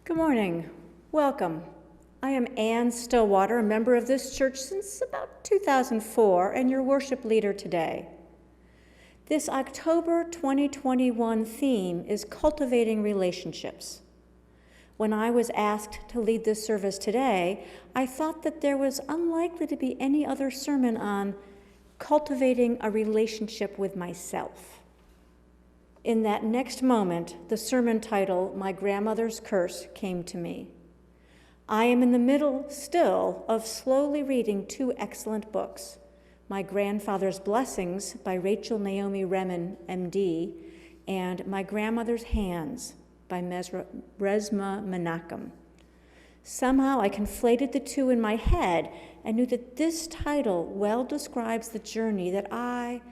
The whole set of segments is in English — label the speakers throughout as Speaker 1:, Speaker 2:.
Speaker 1: Good morning. Welcome. I am Ann Stillwater, a member of this church since about 2004, and your worship leader today. This October 2021 theme is cultivating relationships. When I was asked to lead this service today, I thought that there was unlikely to be any other sermon on cultivating a relationship with myself. In that next moment, the sermon title, My Grandmother's Curse, came to me. I am in the middle still of slowly reading two excellent books, My Grandfather's Blessings by Rachel Naomi Remen, MD, and My Grandmother's Hands by Resma Menachem. Somehow I conflated the two in my head and knew that this title well describes the journey that I,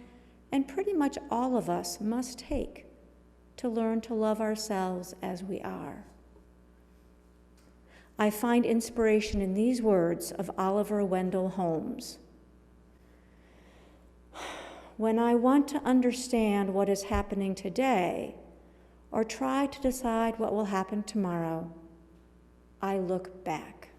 Speaker 1: and pretty much all of us, must take to learn to love ourselves as we are. I find inspiration in these words of Oliver Wendell Holmes. When I want to understand what is happening today, or try to decide what will happen tomorrow, I look back.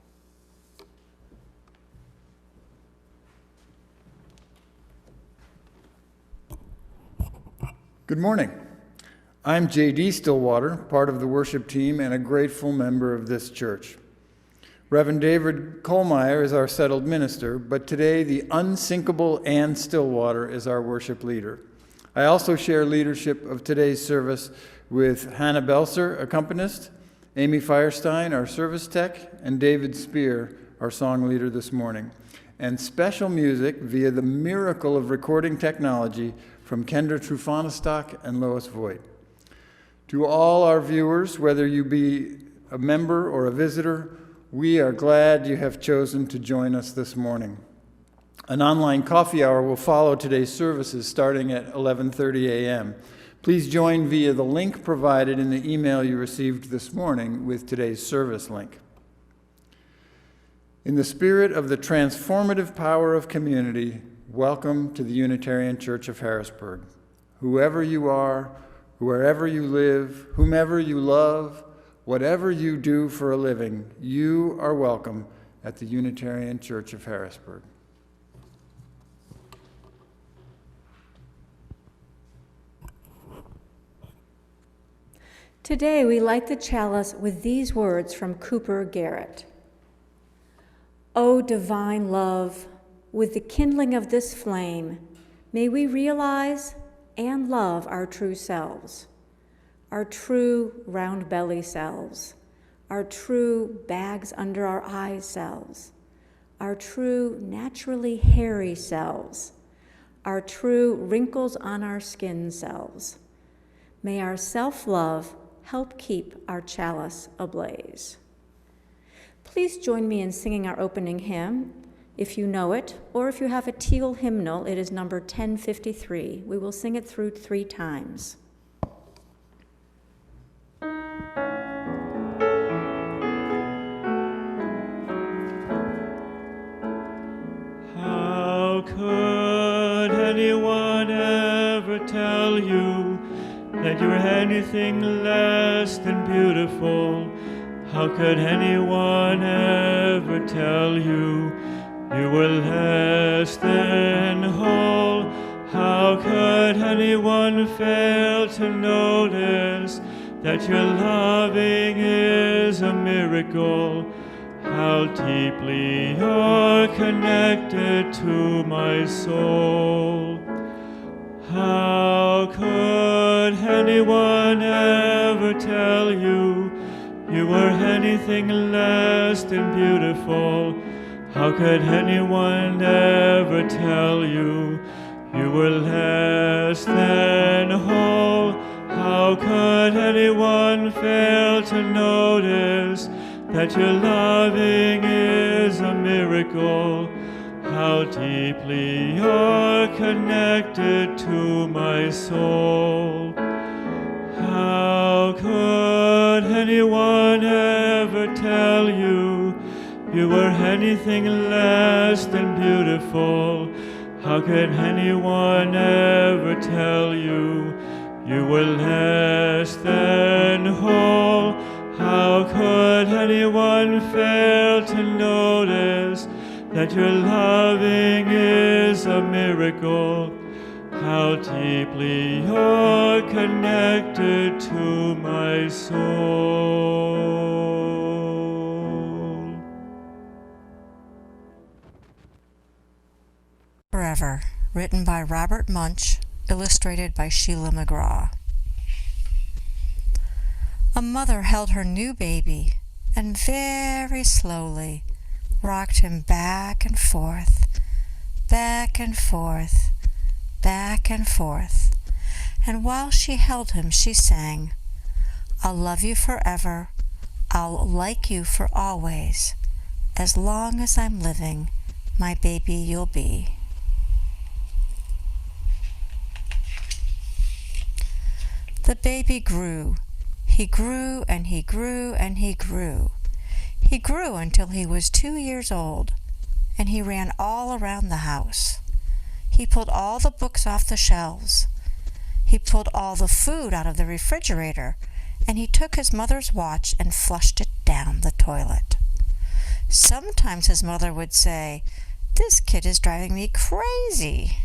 Speaker 2: Good morning. I'm J.D. Stillwater, part of the worship team and a grateful member of this church. Reverend David Kohlmeyer is our settled minister, but today the unsinkable Ann Stillwater is our worship leader. I also share leadership of today's service with Hannah Belser, accompanist, Amy Firestein, our service tech, and David Spear, our song leader this morning. And special music via the miracle of recording technology from Kendra Trufonostock and Lois Voigt. To all our viewers, whether you be a member or a visitor, we are glad you have chosen to join us this morning. An online coffee hour will follow today's services starting at 11:30 a.m. Please join via the link provided in the email you received this morning with today's service link. In the spirit of the transformative power of community, welcome to the Unitarian Church of Harrisburg. Whoever you are, wherever you live, whomever you love, whatever you do for a living, you are welcome at the Unitarian Church of Harrisburg.
Speaker 1: Today we light the chalice with these words from Cooper Garrett. O divine love, with the kindling of this flame, may we realize and love our true selves, our true round belly selves, our true bags under our eyes selves, our true naturally hairy selves, our true wrinkles on our skin selves. May our self-love help keep our chalice ablaze. Please join me in singing our opening hymn. If you know it, or if you have a teal hymnal, it is number 1053. We will sing it through 3 times.
Speaker 3: How could anyone ever tell you that you're anything less than beautiful? How could anyone ever tell you you were less than whole? How could anyone fail to notice that your loving is a miracle? How deeply you're connected to my soul. How could anyone ever tell you you were anything less than beautiful? How could anyone ever tell you you were less than whole? How could anyone fail to notice that your loving is a miracle? How deeply you're connected to my soul. How could anyone ever tell you you were anything less than beautiful? How could anyone ever tell you you were less than whole? How could anyone fail to notice that your loving is a miracle? How deeply you're connected to my soul.
Speaker 4: Forever, written by Robert Munch, illustrated by Sheila McGraw. A mother held her new baby and very slowly rocked him back and forth, back and forth, back and forth. And while she held him, she sang, "I'll love you forever, I'll like you for always. As long as I'm living, my baby you'll be." The baby grew. He grew and he grew and he grew. He grew until he was 2 years old, and he ran all around the house. He pulled all the books off the shelves. He pulled all the food out of the refrigerator, and he took his mother's watch and flushed it down the toilet. Sometimes his mother would say, "This kid is driving me crazy."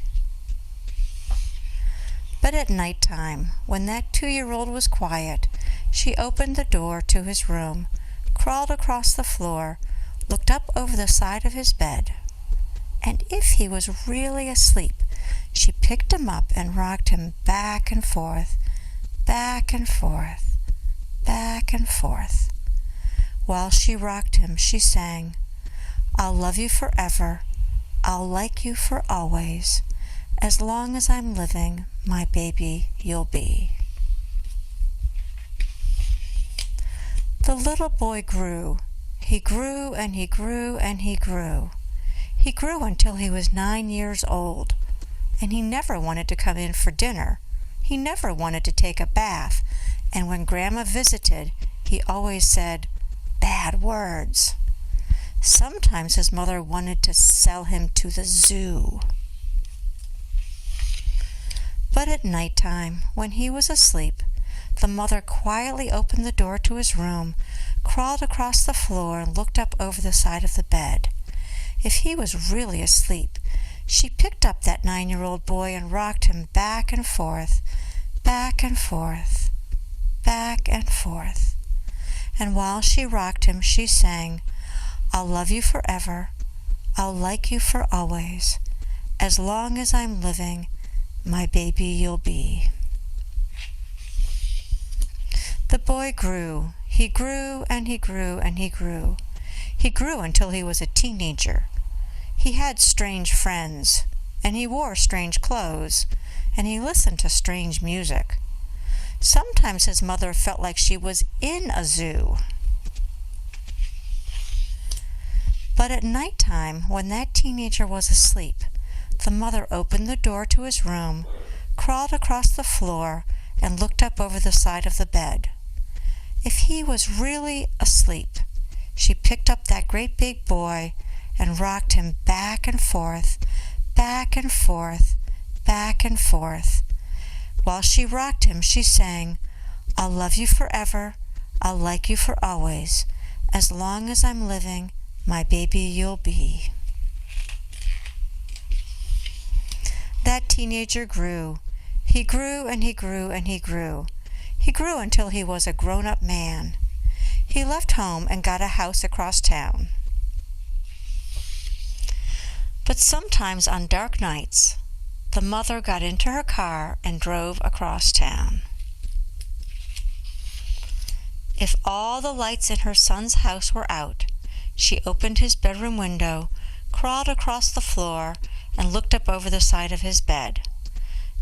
Speaker 4: But at night time, when that 2-year-old was quiet, she opened the door to his room, crawled across the floor, looked up over the side of his bed, and if he was really asleep, she picked him up and rocked him back and forth, back and forth, back and forth. While she rocked him, she sang, "I'll love you forever, I'll like you for always. As long as I'm living, my baby you'll be." The little boy grew. He grew and he grew and he grew. He grew until he was 9 years old, and he never wanted to come in for dinner. He never wanted to take a bath, and when Grandma visited, he always said bad words. Sometimes his mother wanted to sell him to the zoo. But at night time, when he was asleep, the mother quietly opened the door to his room, crawled across the floor, and looked up over the side of the bed. If he was really asleep, she picked up that 9-year-old boy and rocked him back and forth, back and forth, back and forth. And while she rocked him, she sang, "I'll love you forever, I'll like you for always. As long as I'm living, my baby you'll be." The boy grew. He grew and he grew and he grew. He grew until he was a teenager. He had strange friends, and he wore strange clothes, and he listened to strange music. Sometimes his mother felt like she was in a zoo. But at night time, when that teenager was asleep, the mother opened the door to his room, crawled across the floor, and looked up over the side of the bed. If he was really asleep, she picked up that great big boy and rocked him back and forth, back and forth, back and forth. While she rocked him, she sang, "I'll love you forever, I'll like you for always. As long as I'm living, my baby you'll be." That teenager grew. He grew and he grew and he grew. He grew until he was a grown-up man. He left home and got a house across town. But sometimes on dark nights, the mother got into her car and drove across town. If all the lights in her son's house were out, she opened his bedroom window, crawled across the floor, and looked up over the side of his bed.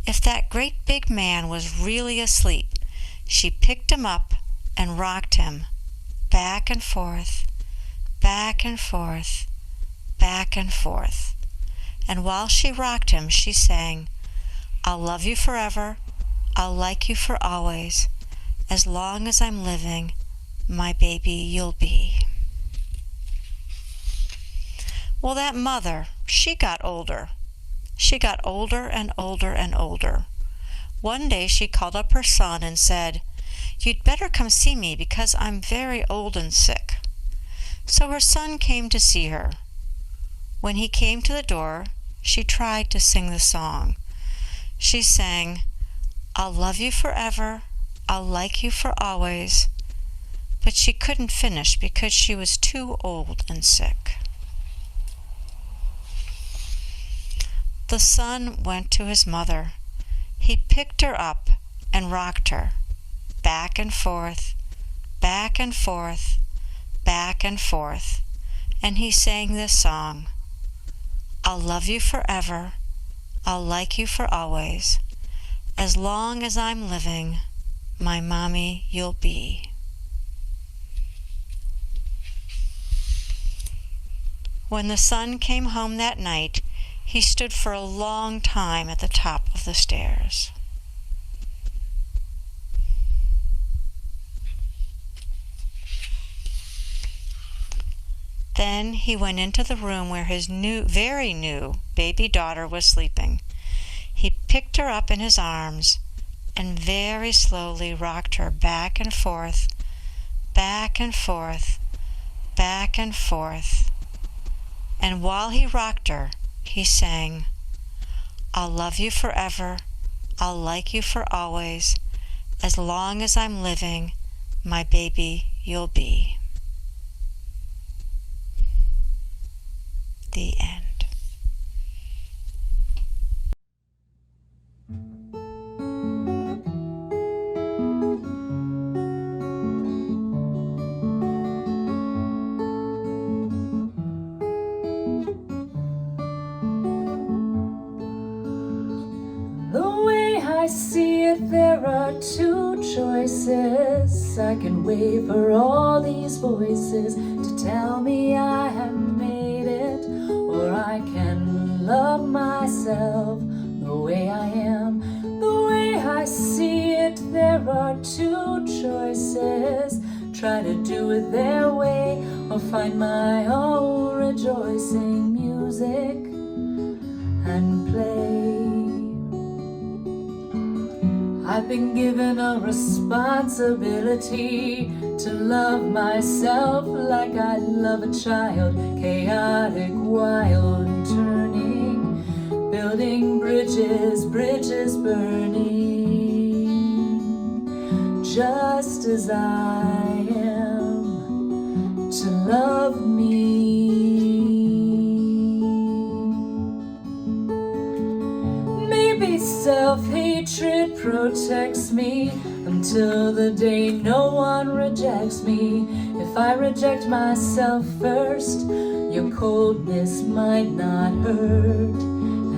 Speaker 4: If that great big man was really asleep, she picked him up and rocked him back and forth, back and forth, back and forth. And while she rocked him, she sang, "I'll love you forever, I'll like you for always. As long as I'm living, my baby you'll be." Well, that mother, she got older. She got older and older and older. One day she called up her son and said, "You'd better come see me because I'm very old and sick." So her son came to see her. When he came to the door, she tried to sing the song. She sang, "I'll love you forever, I'll like you for always," but she couldn't finish because she was too old and sick. The son went to his mother. He picked her up and rocked her, back and forth, back and forth, back and forth, and he sang this song, "I'll love you forever, I'll like you for always, as long as I'm living, my mommy you'll be." When the son came home that night, he stood for a long time at the top of the stairs. Then he went into the room where his very new baby daughter was sleeping. He picked her up in his arms and very slowly rocked her back and forth, back and forth, back and forth. And while he rocked her, he sang, "I'll love you forever, I'll like you for always, as long as I'm living, my baby you'll be." The end.
Speaker 5: I see it, there are two choices. I can wait for all these voices to tell me I have made it, or I can love myself the way I am. The way I see it, there are two choices. Try to do it their way, or find my own rejoicing music and play. I've been given a responsibility to love myself like I love a child, chaotic, wild, and turning, building bridges, bridges burning, just as I am, to love me. Maybe self-hatred protects me until the day no one rejects me. If I reject myself first, your coldness might not hurt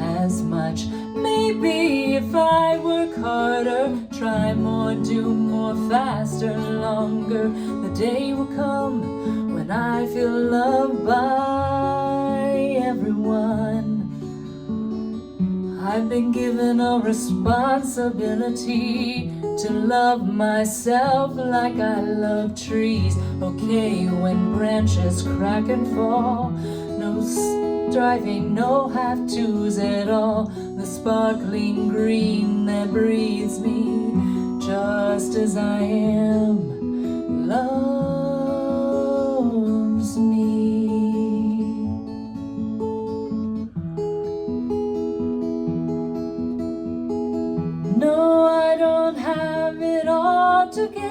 Speaker 5: as much. Maybe if I work harder, try more, do more, faster, longer, the day will come when I feel loved by everyone. I've been given a responsibility to love myself like I love trees. Okay, when branches crack and fall, no striving, no have-tos at all. The sparkling green that breathes me, just as I am, loves me. No, I don't have it all together.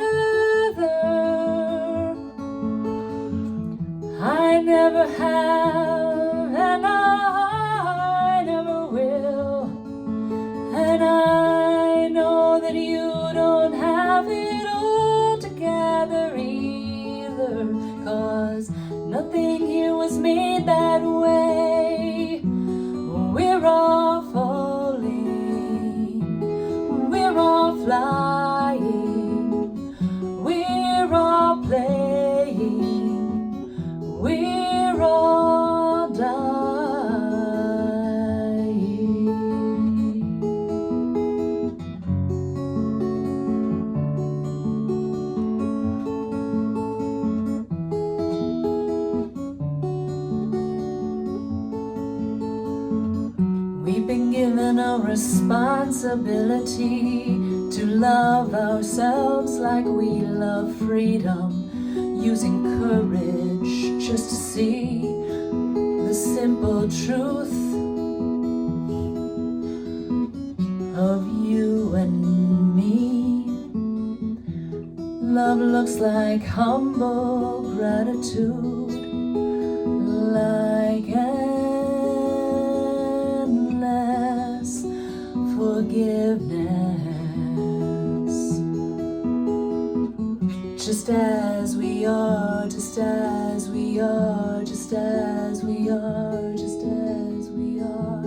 Speaker 5: I never have, and I never will. And I know that you don't have it all together either, 'cause nothing here was made that way. We're all falling, we're all flying, we're all playing, we're all dying. We've been given given a responsibility to love ourselves like we love freedom, using courage just to see the simple truth of you and me. Love looks like humble gratitude, like endless forgiveness. Just as we are, just as we are, just as we are, just as we are.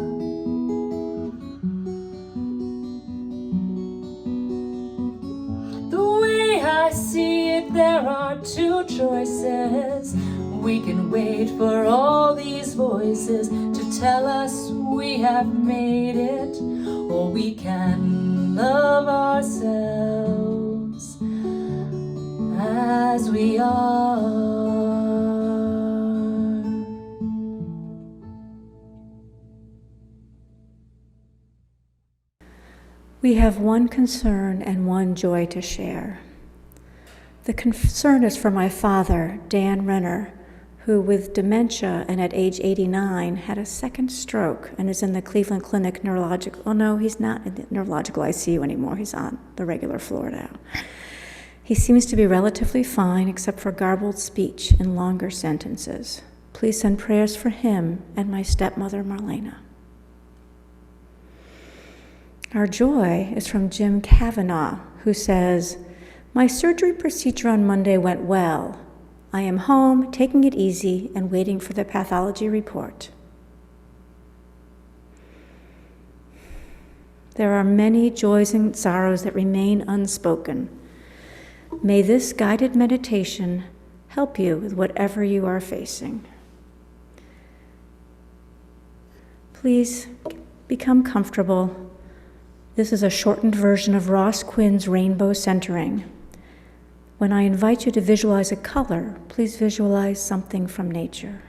Speaker 5: The way I see it, there are two choices. We can wait for all these voices to tell us we have made it, or we can love ourselves as we are.
Speaker 1: We have one concern and one joy to share. The concern is for my father, Dan Renner, who with dementia and at age 89 had a second stroke and is in the Cleveland Clinic neurological, oh no, he's not in the neurological ICU anymore, he's on the regular floor now. He seems to be relatively fine except for garbled speech in longer sentences. Please send prayers for him and my stepmother, Marlena. Our joy is from Jim Kavanaugh, who says, "My surgery procedure on Monday went well. I am home, taking it easy, and waiting for the pathology report." There are many joys and sorrows that remain unspoken. May this guided meditation help you with whatever you are facing. Please become comfortable. This is a shortened version of Ross Quinn's rainbow centering. When I invite you to visualize a color, please visualize something from nature.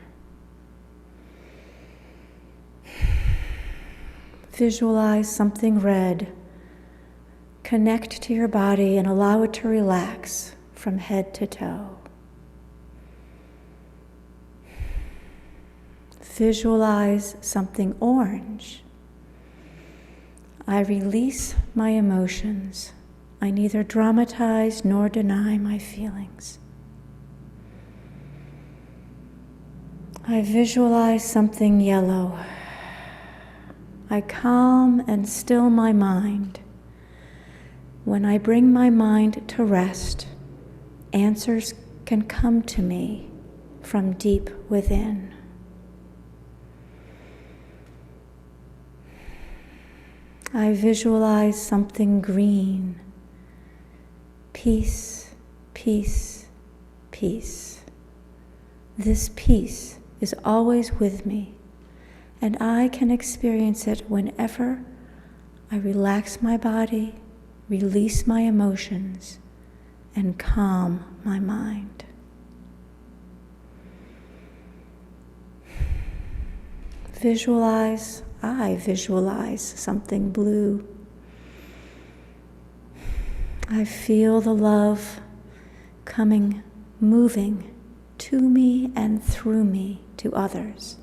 Speaker 1: Visualize something red. Connect to your body and allow it to relax from head to toe. Visualize something orange. I release my emotions. I neither dramatize nor deny my feelings. I visualize something yellow. I calm and still my mind. When I bring my mind to rest, answers can come to me from deep within. I visualize something green. Peace, peace, peace. This peace is always with me, and I can experience it whenever I relax my body, release my emotions, and calm my mind. I visualize something blue. I feel the love coming, moving to me and through me to others.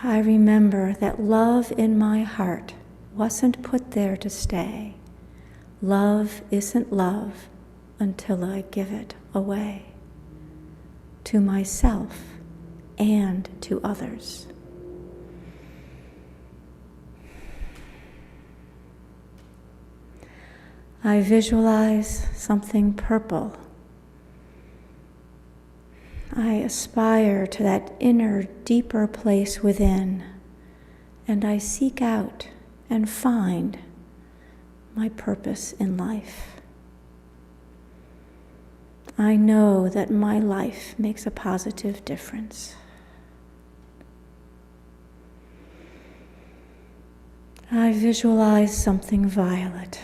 Speaker 1: I remember that love in my heart wasn't put there to stay. Love isn't love until I give it away to myself and to others. I visualize something purple. I aspire to that inner, deeper place within, and I seek out and find my purpose in life. I know that my life makes a positive difference. I visualize something violet.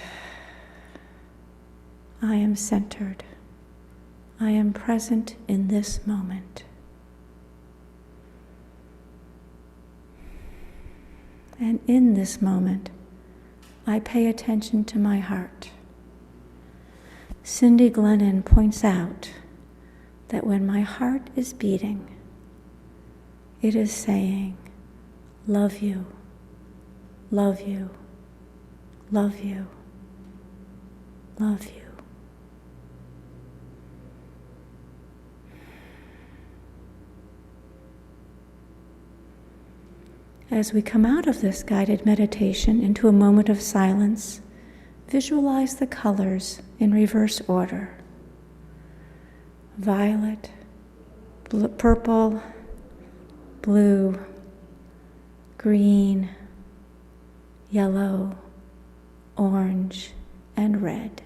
Speaker 1: I am centered. I am present in this moment. And in this moment, I pay attention to my heart. Cindy Glennon points out that when my heart is beating, it is saying, love you, love you, love you, love you. As we come out of this guided meditation into a moment of silence, visualize the colors in reverse order. Violet, purple, blue, green, yellow, orange, and red.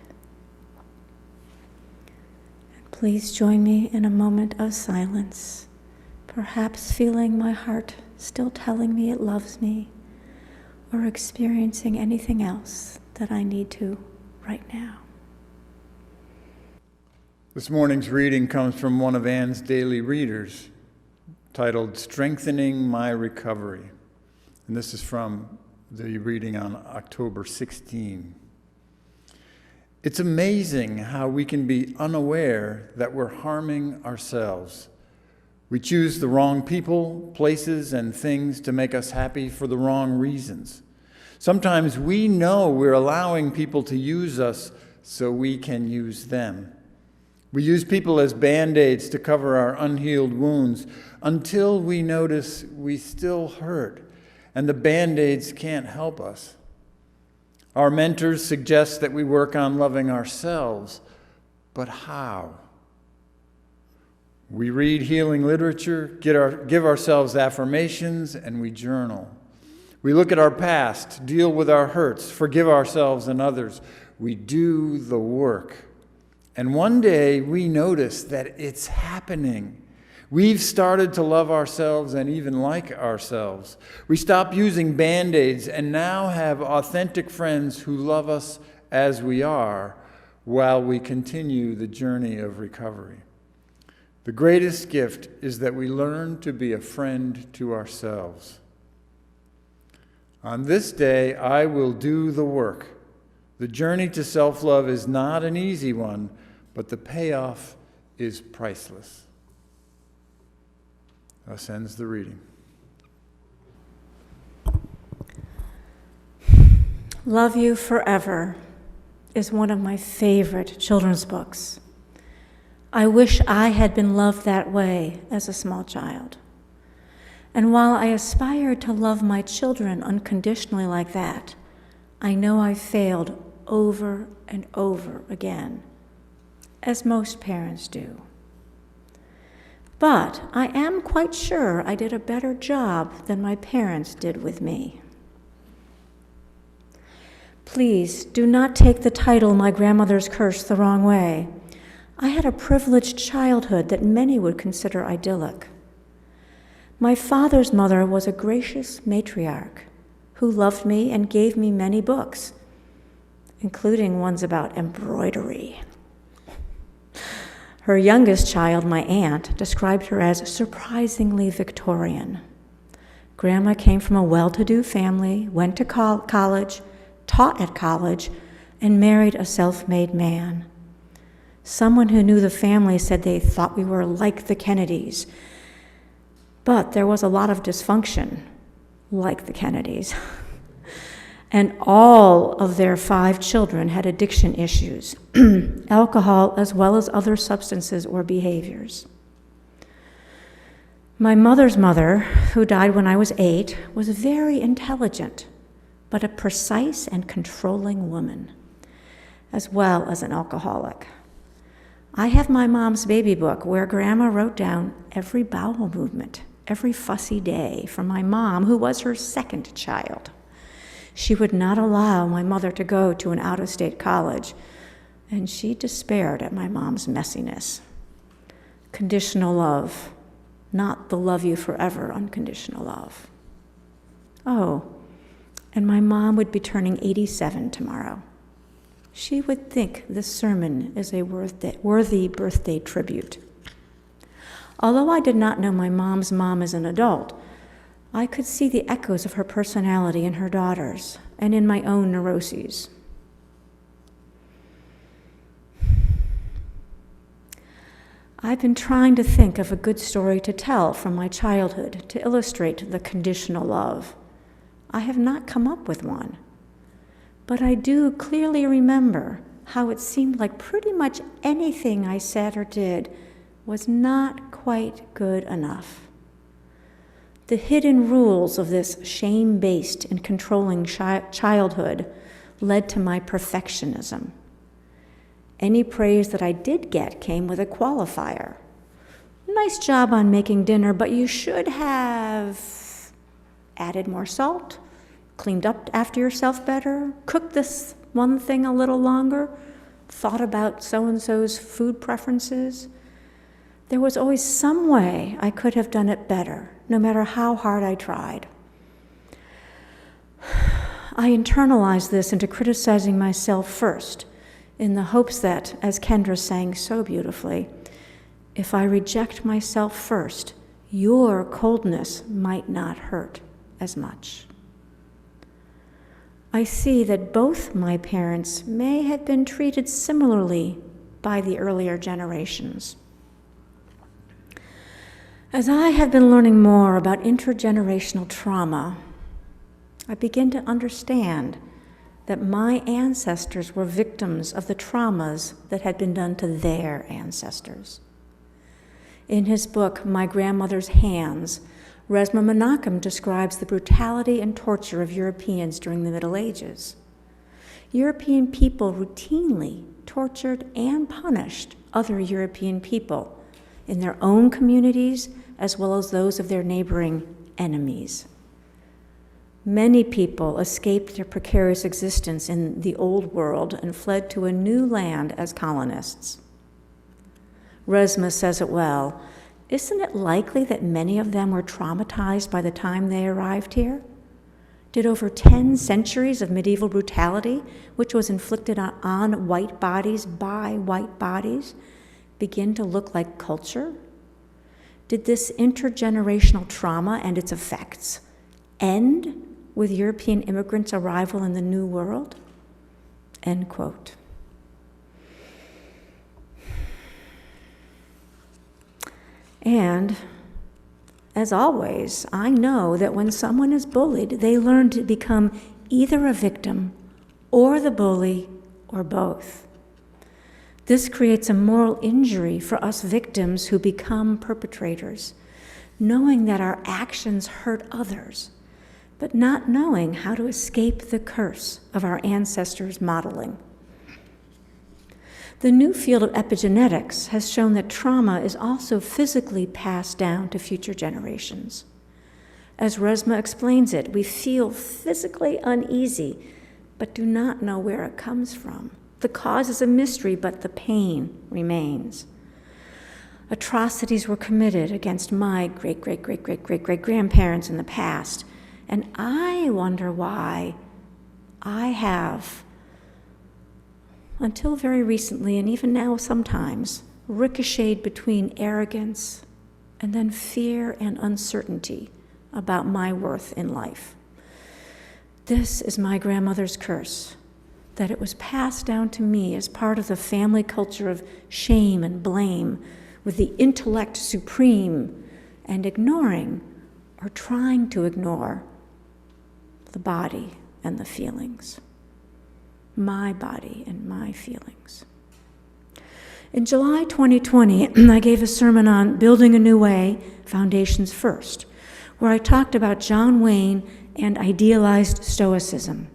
Speaker 1: And please join me in a moment of silence, perhaps feeling my heart still telling me it loves me, or experiencing anything else that I need to right now.
Speaker 2: This morning's reading comes from one of Ann's daily readers, titled Strengthening My Recovery. And this is from the reading on October 16. It's amazing how we can be unaware that we're harming ourselves. We choose the wrong people, places, and things to make us happy for the wrong reasons. Sometimes we know we're allowing people to use us so we can use them. We use people as Band-Aids to cover our unhealed wounds until we notice we still hurt and the Band-Aids can't help us. Our mentors suggest that we work on loving ourselves, but how? We read healing literature, give ourselves affirmations, and we journal. We look at our past, deal with our hurts, forgive ourselves and others. We do the work. And one day we notice that it's happening. We've started to love ourselves and even like ourselves. We stop using Band-Aids and now have authentic friends who love us as we are while we continue the journey of recovery. The greatest gift is that we learn to be a friend to ourselves. On this day, I will do the work. The journey to self-love is not an easy one, but the payoff is priceless. Thus ends the reading.
Speaker 1: Love You Forever is one of my favorite children's books. I wish I had been loved that way as a small child. And while I aspire to love my children unconditionally like that, I know I failed over and over again, as most parents do. But I am quite sure I did a better job than my parents did with me. Please do not take the title My Grandmother's Curse the wrong way. I had a privileged childhood that many would consider idyllic. My father's mother was a gracious matriarch who loved me and gave me many books, including ones about embroidery. Her youngest child, my aunt, described her as surprisingly Victorian. Grandma came from a well-to-do family, went to college, taught at college, and married a self-made man. Someone who knew the family said they thought we were like the Kennedys. But there was a lot of dysfunction, like the Kennedys. And all of their 5 children had addiction issues, alcohol as well as other substances or behaviors. My mother's mother, who died when I was 8, was very intelligent, but a precise and controlling woman, as well as an alcoholic. I have my mom's baby book where Grandma wrote down every bowel movement, every fussy day from my mom, who was her second child. She would not allow my mother to go to an out-of-state college, and she despaired at my mom's messiness. Conditional love, not the love you forever unconditional love. Oh, and my mom would be turning 87 tomorrow. She would think this sermon is a worthy birthday tribute. Although I did not know my mom's mom as an adult, I could see the echoes of her personality in her daughters and in my own neuroses. I've been trying to think of a good story to tell from my childhood to illustrate the conditional love. I have not come up with one, but I do clearly remember how it seemed like pretty much anything I said or did was not quite good enough. The hidden rules of this shame-based and controlling childhood led to my perfectionism. Any praise that I did get came with a qualifier. Nice job on making dinner, but you should have added more salt, cleaned up after yourself better, cooked this one thing a little longer, thought about so-and-so's food preferences. There was always some way I could have done it better, no matter how hard I tried. I internalized this into criticizing myself first, in the hopes that, as Kendra sang so beautifully, if I reject myself first, your coldness might not hurt as much. I see that both my parents may have been treated similarly by the earlier generations. As I have been learning more about intergenerational trauma, I begin to understand that my ancestors were victims of the traumas that had been done to their ancestors. In his book, My Grandmother's Hands, Resmaa Menakem describes the brutality and torture of Europeans during the Middle Ages. European people routinely tortured and punished other European people in their own communities as well as those of their neighboring enemies. Many people escaped their precarious existence in the old world and fled to a new land as colonists. Resmaa says it well. Isn't it likely that many of them were traumatized by the time they arrived here? Did over 10 centuries of medieval brutality, which was inflicted on white bodies by white bodies, begin to look like culture? Did this intergenerational trauma and its effects end with European immigrants' arrival in the New World? End quote. And, as always, I know that when someone is bullied, they learn to become either a victim or the bully or both. This creates a moral injury for us victims who become perpetrators, knowing that our actions hurt others, but not knowing how to escape the curse of our ancestors' modeling. The new field of epigenetics has shown that trauma is also physically passed down to future generations. As Resmaa explains it, we feel physically uneasy, but do not know where it comes from. The cause is a mystery, but the pain remains. Atrocities were committed against my great-great-great-great-great-great-grandparents in the past, and I wonder why I have, until very recently, and even now sometimes, ricocheted between arrogance and then fear and uncertainty about my worth in life. This is my grandmother's curse, that it was passed down to me as part of the family culture of shame and blame, with the intellect supreme and ignoring or trying to ignore the body and the feelings. My body and my feelings. In July 2020, I gave a sermon on Building a New Way, Foundations First, where I talked about John Wayne and idealized Stoicism.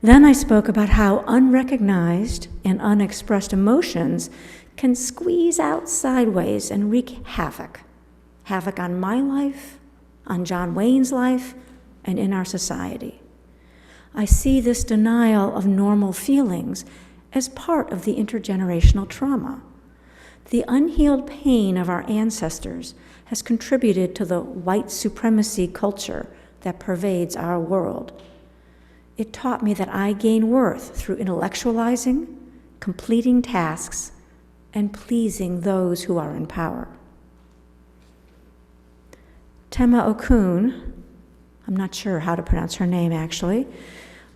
Speaker 1: Then I spoke about how unrecognized and unexpressed emotions can squeeze out sideways and wreak havoc. Havoc on my life, on John Wayne's life, and in our society. I see this denial of normal feelings as part of the intergenerational trauma. The unhealed pain of our ancestors has contributed to the white supremacy culture that pervades our world. It taught me that I gain worth through intellectualizing, completing tasks, and pleasing those who are in power. Tema Okun, I'm not sure how to pronounce her name actually,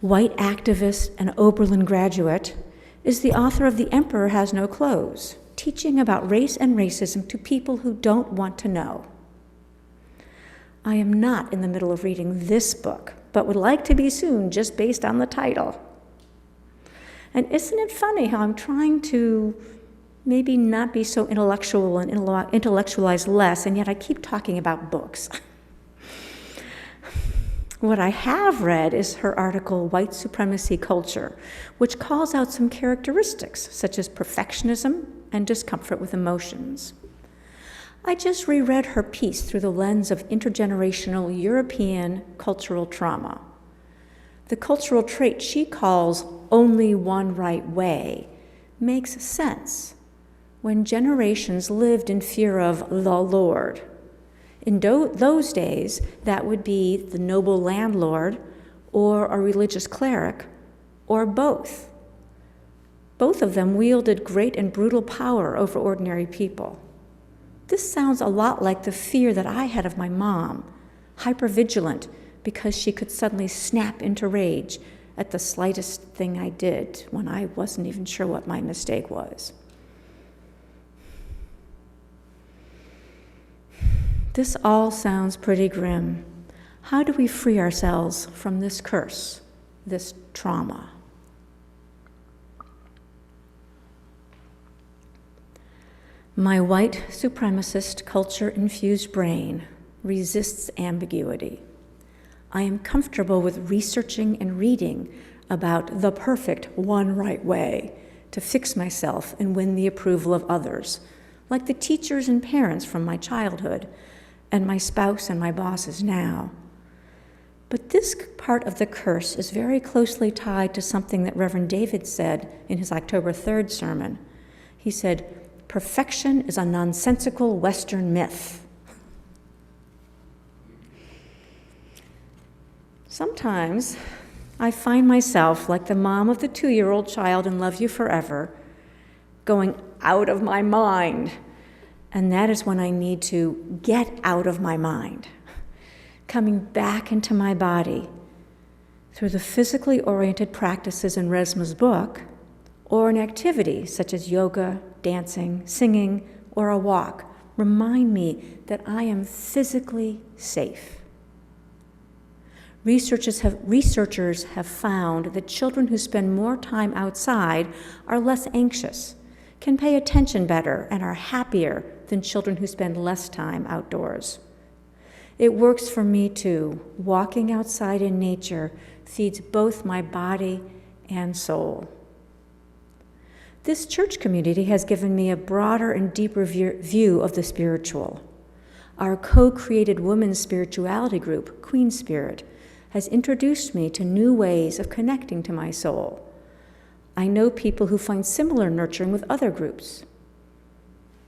Speaker 1: white activist and Oberlin graduate, is the author of The Emperor Has No Clothes, teaching about race and racism to people who don't want to know. I am not in the middle of reading this book, but would like to be soon just based on the title. And isn't it funny how I'm trying to maybe not be so intellectual and intellectualize less, and yet I keep talking about books. What I have read is her article, White Supremacy Culture, which calls out some characteristics such as perfectionism and discomfort with emotions. I just reread her piece through the lens of intergenerational European cultural trauma. The cultural trait she calls only one right way makes sense when generations lived in fear of the Lord. In those days, that would be the noble landlord or a religious cleric, or both. Both of them wielded great and brutal power over ordinary people. This sounds a lot like the fear that I had of my mom, hypervigilant because she could suddenly snap into rage at the slightest thing I did when I wasn't even sure what my mistake was. This all sounds pretty grim. How do we free ourselves from this curse, this trauma? My white supremacist culture-infused brain resists ambiguity. I am comfortable with researching and reading about the perfect one right way to fix myself and win the approval of others, like the teachers and parents from my childhood, and my spouse and my bosses now. But this part of the curse is very closely tied to something that Reverend David said in his October 3rd sermon. He said, "Perfection is a nonsensical Western myth." Sometimes I find myself, like the mom of the 2-year-old child in Love You Forever, going out of my mind. And that is when I need to get out of my mind, coming back into my body through the physically oriented practices in Resma's book, or an activity such as yoga, dancing, singing, or a walk. Remind me that I am physically safe. Researchers have found that children who spend more time outside are less anxious, can pay attention better, and are happier than children who spend less time outdoors. It works for me too. Walking outside in nature feeds both my body and soul. This church community has given me a broader and deeper view of the spiritual. Our co-created women's spirituality group, Queen Spirit, has introduced me to new ways of connecting to my soul. I know people who find similar nurturing with other groups.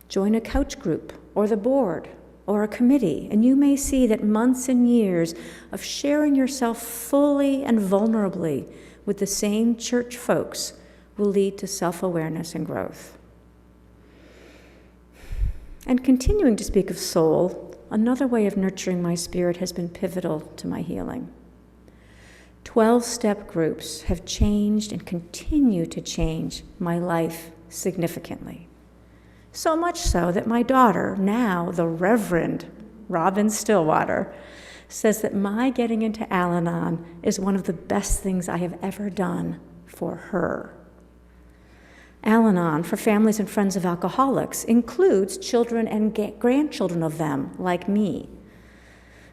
Speaker 1: Join a couch group, or the board, or a committee, and you may see that months and years of sharing yourself fully and vulnerably with the same church folks will lead to self-awareness and growth. And continuing to speak of soul, another way of nurturing my spirit has been pivotal to my healing. 12-step groups have changed and continue to change my life significantly. So much so that my daughter, now the Reverend Ann Stillwater, says that my getting into Al-Anon is one of the best things I have ever done for her. Al-Anon, for families and friends of alcoholics, includes children and grandchildren of them, like me.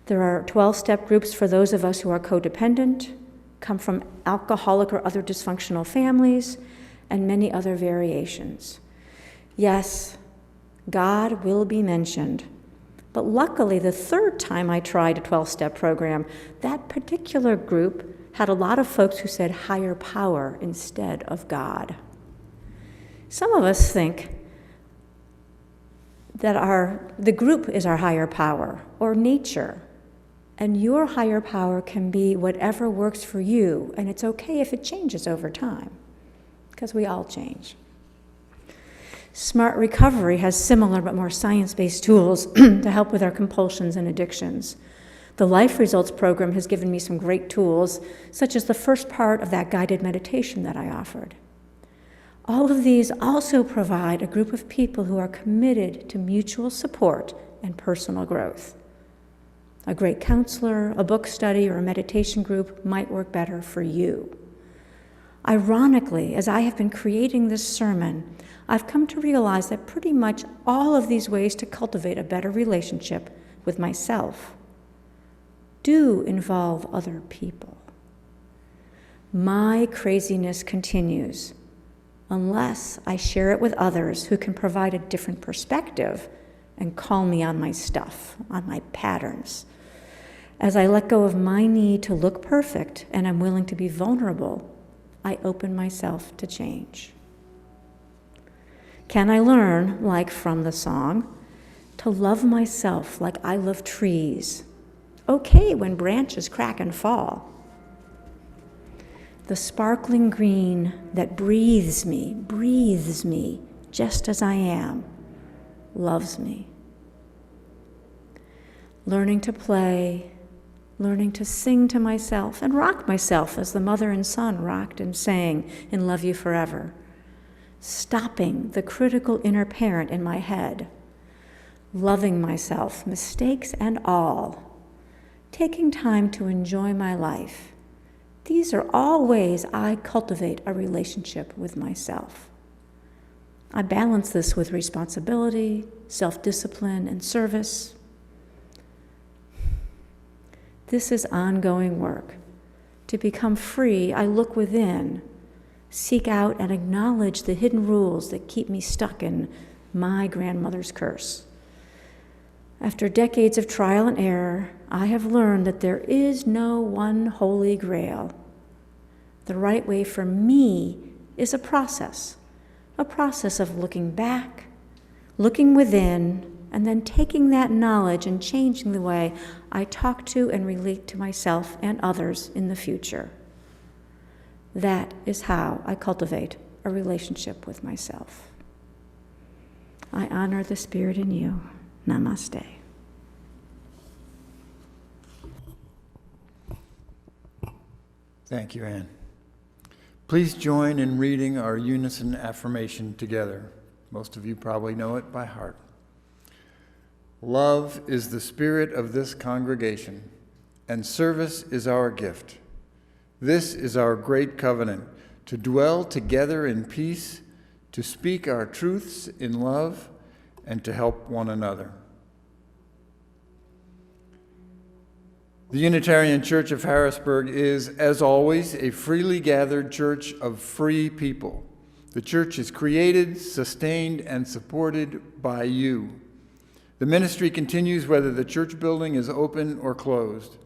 Speaker 1: There are 12-step groups for those of us who are codependent, come from alcoholic or other dysfunctional families, and many other variations. Yes, God will be mentioned. But luckily, the third time I tried a 12-step program, that particular group had a lot of folks who said higher power instead of God. Some of us think that the group is our higher power, or nature, and your higher power can be whatever works for you, and it's okay if it changes over time, because we all change. Smart Recovery has similar but more science-based tools to help with our compulsions and addictions. The Life Results program has given me some great tools, such as the first part of that guided meditation that I offered. All of these also provide a group of people who are committed to mutual support and personal growth. A great counselor, a book study, or a meditation group might work better for you. Ironically, as I have been creating this sermon, I've come to realize that pretty much all of these ways to cultivate a better relationship with myself do involve other people. My craziness continues unless I share it with others who can provide a different perspective and call me on my stuff, on my patterns. As I let go of my need to look perfect and I'm willing to be vulnerable, I open myself to change. Can I learn, like from the song, to love myself like I love trees? Okay when branches crack and fall. The sparkling green that breathes me just as I am, loves me. Learning to play, learning to sing to myself and rock myself as the mother and son rocked and sang in Love You Forever. Stopping the critical inner parent in my head. Loving myself, mistakes and all. Taking time to enjoy my life. These are all ways I cultivate a relationship with myself. I balance this with responsibility, self-discipline, and service. This is ongoing work. To become free, I look within, seek out and acknowledge the hidden rules that keep me stuck in my grandmother's curse. After decades of trial and error, I have learned that there is no one holy grail. The right way for me is a process of looking back, looking within, and then taking that knowledge and changing the way I talk to and relate to myself and others in the future. That is how I cultivate a relationship with myself. I honor the Spirit in you. Namaste.
Speaker 2: Thank you, Ann. Please join in reading our unison affirmation together. Most of you probably know it by heart. Love is the spirit of this congregation, and service is our gift. This is our great covenant, to dwell together in peace, to speak our truths in love, and to help one another. The Unitarian Church of Harrisburg is, as always, a freely gathered church of free people. The church is created, sustained, and supported by you. The ministry continues whether the church building is open or closed.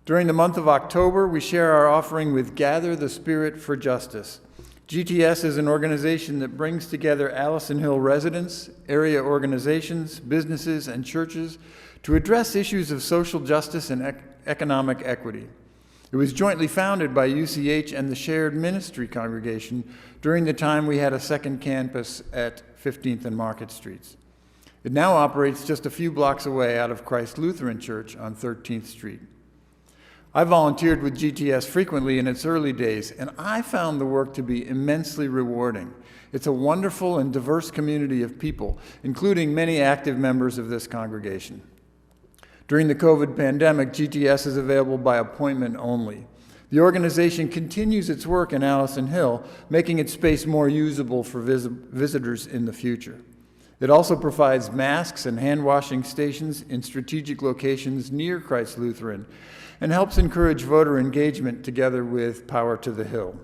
Speaker 2: During the month of October, we share our offering with Gather the Spirit for Justice. GTS is an organization that brings together Allison Hill residents, area organizations, businesses, and churches to address issues of social justice and economic equity. It was jointly founded by UCH and the Shared Ministry Congregation during the time we had a second campus at 15th and Market Streets. It now operates just a few blocks away out of Christ Lutheran Church on 13th Street. I volunteered with GTS frequently in its early days, and I found the work to be immensely rewarding. It's a wonderful and diverse community of people, including many active members of this congregation. During the COVID pandemic, GTS is available by appointment only. The organization continues its work in Allison Hill, making its space more usable for visitors in the future. It also provides masks and hand-washing stations in strategic locations near Christ Lutheran and helps encourage voter engagement together with Power to the Hill.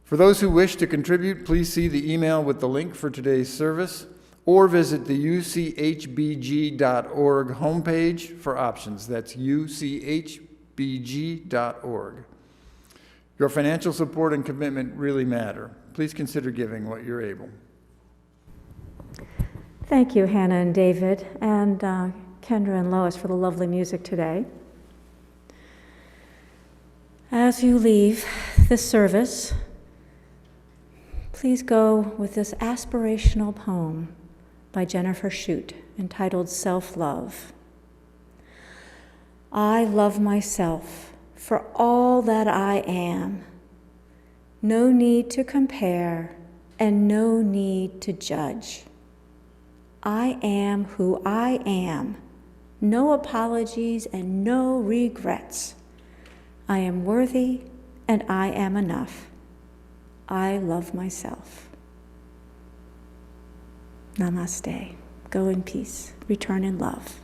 Speaker 2: For those who wish to contribute, please see the email with the link for today's service or visit the uchbg.org homepage for options. That's uchbg.org. Your financial support and commitment really matter. Please consider giving what you're able.
Speaker 1: Thank you, Hannah and David, and Kendra and Lois for the lovely music today. As you leave this service, Please go with this aspirational poem by Jennifer Shute entitled Self-Love. I love myself for all that I am. No need to compare and no need to judge. I am who I am. No apologies and no regrets. I am worthy and I am enough. I love myself. Namaste. Go in peace. Return in love.